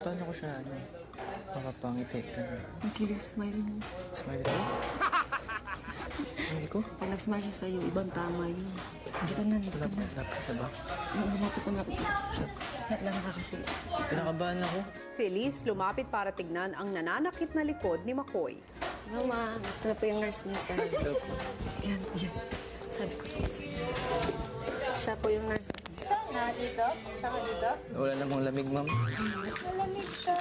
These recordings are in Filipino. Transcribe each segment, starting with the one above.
paano ko siya, makapangiti? Ang kilig smile mo. Smile ko? Hindi ko? Pag nag-smile siya sa'yo, ibang tama yun. Hindi ka na, Lapit na ba? Lumapit ka na. Lahat lang ka kasi. Pinakabahan ako. Si Elise lumapit para tignan ang nananakit na likod ni McCoy. Mama, ito na po yung nurse niya. Yan. Sabi ko sa'yo. Siya po yung nurse. Saan na? Dito? Saka dito? Wala namang lamig, ma'am. Malamig siya.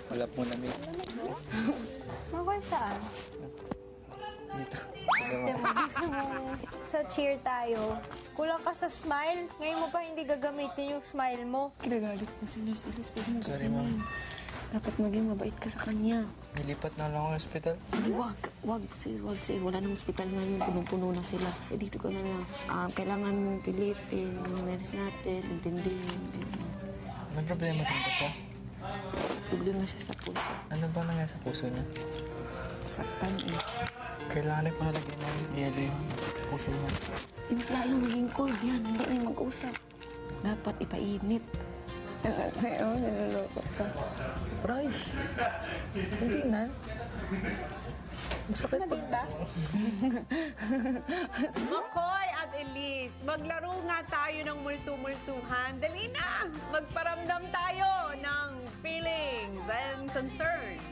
Wala pong lamig. Makoy saan? Dito. Sa cheer tayo. Kulang ka sa smile. Ngayon mo pa hindi gagamitin yung smile mo. Kinagalit po si Nurse Elise. Pwede mo Sorry, sabihin. ma'am. Dapat maging mabait ka sa kanya. Nilipat na lang ako sa ospital. Wag, sir. Wala nang hospital ngayon. Punong-puno na sila. Eh, dito ka na lang. Kailangan mong pilitin. Yung nurse natin. Intindihin. May problema din ba siya? Problema siya sa puso. Ano ba nangyari sa puso niya? Saktan eh. Kailangan ko nalagyan ng yelo yung puso niya. Mas lalong maging cold yan. Hindi na mag-usap. Dapat ipainit. Oo, naluloko ka. Bryce! Hindi na. Masakit Ano din ba? McCoy at Elise, maglaro nga tayo ng multu-multuhan. Dali na! Magparamdam tayo ng feelings and concerns.